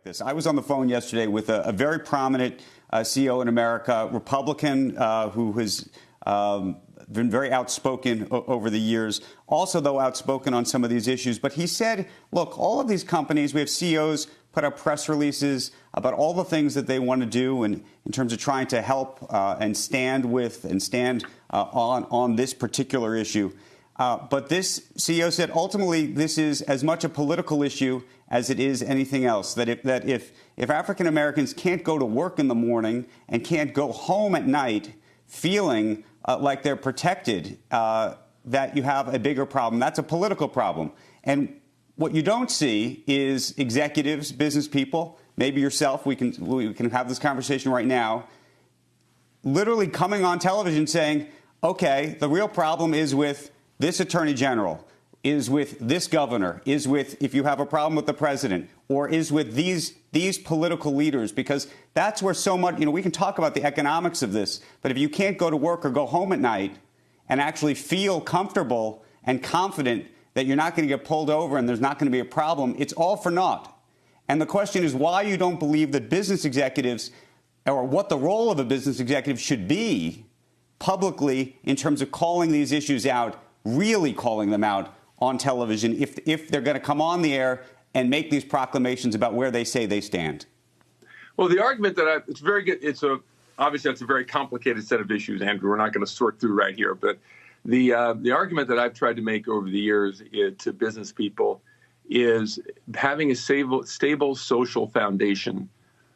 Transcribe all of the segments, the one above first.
I was on the phone yesterday with a very prominent CEO in America, Republican, who has been very outspoken over the years, also, though, outspoken on some of these issues. But he said, look, all of these companies, we have CEOs put out press releases about all the things that they want to do in terms of trying to help and stand with and stand on this particular issue. But this CEO said, ultimately, this is as much a political issue as it is anything else, that if African Americans can't go to work in the morning and can't go home at night feeling like they're protected, that you have a bigger problem. That's a political problem. And what you don't see is executives, business people, maybe yourself, we can have this conversation right now, literally coming on television saying, okay, the real problem is with this attorney general, is with this governor, is with, if you have a problem with the president, or is with these political leaders, because that's where so much, we can talk about the economics of this, but if you can't go to work or go home at night and actually feel comfortable and confident that you're not going to get pulled over and there's not going to be a problem, it's all for naught. And the question is why you don't believe that business executives, or what the role of a business executive should be publicly in terms of calling these issues out, really calling them out on television, if they're going to come on the air and make these proclamations about where they say they stand. Well, the argument that it's very good. Obviously that's a very complicated set of issues, Andrew. We're not going to sort through right here, but the argument that I've tried to make over the years to business people is having a stable social foundation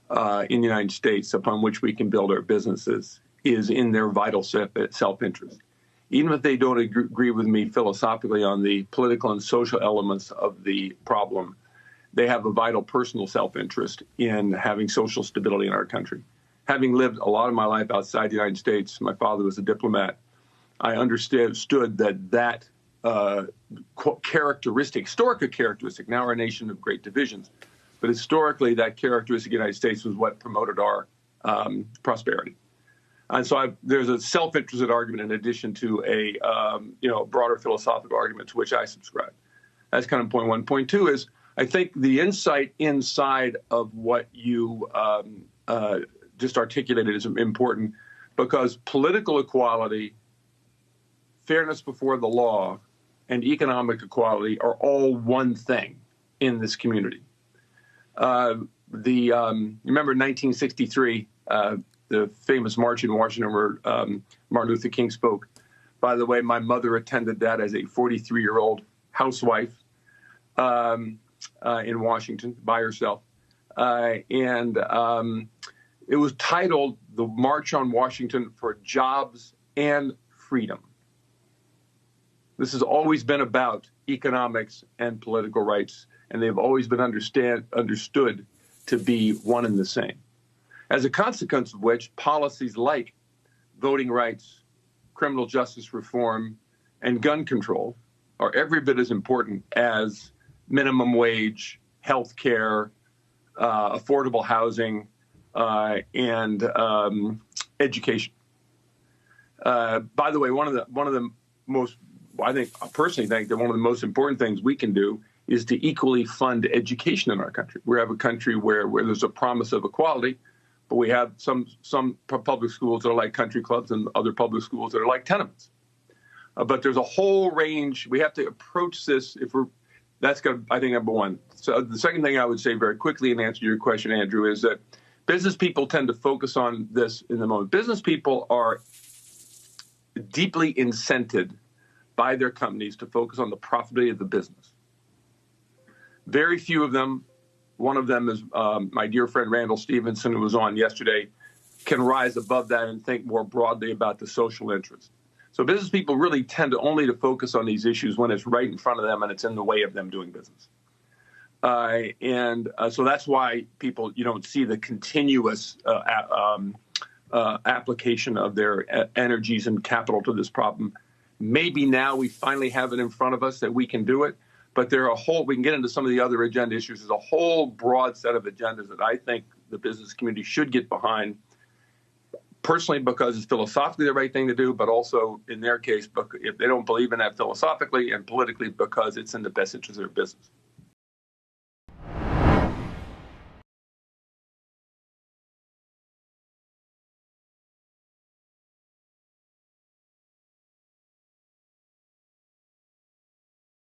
in the United States upon which we can build our businesses is in their vital self-interest. Even if they don't agree with me philosophically on the political and social elements of the problem, they have a vital personal self-interest in having social stability in our country. Having lived a lot of my life outside the United States, my father was a diplomat, I understood that historical characteristic, now we're a nation of great divisions, but historically that characteristic of the United States was what promoted our prosperity. And so there's a self-interested argument in addition to a broader philosophical argument to which I subscribe. That's kind of point one. Point two is I think the insight inside of what you just articulated is important, because political equality, fairness before the law, and economic equality are all one thing in this community. Remember 1963. The famous march in Washington where Martin Luther King spoke. By the way, my mother attended that as a 43-year-old housewife in Washington by herself. And it was titled The March on Washington for Jobs and Freedom. This has always been about economics and political rights, and they've always been understood to be one and the same. As a consequence of which, policies like voting rights, criminal justice reform, and gun control are every bit as important as minimum wage, health care, affordable housing, and education. By the way, one of the most, I personally think that one of the most important things we can do is to equally fund education in our country. We have a country where there's a promise of equality, but we have some public schools that are like country clubs and other public schools that are like tenements. But there's a whole range. We have to approach this that's going to, I think, number one. So the second thing I would say very quickly in answer to your question, Andrew, is that business people tend to focus on this in the moment. Business people are deeply incented by their companies to focus on the profitability of the business. Very few of them, one of them is my dear friend Randall Stevenson, who was on yesterday, can rise above that and think more broadly about the social interest. So business people really tend to only focus on these issues when it's right in front of them and it's in the way of them doing business. So that's why you don't see the continuous application of their energies and capital to this problem. Maybe now we finally have it in front of us that we can do it. But we can get into some of the other agenda issues. There's a whole broad set of agendas that I think the business community should get behind, personally because it's philosophically the right thing to do, but also in their case, if they don't believe in that philosophically, and politically because it's in the best interest of their business.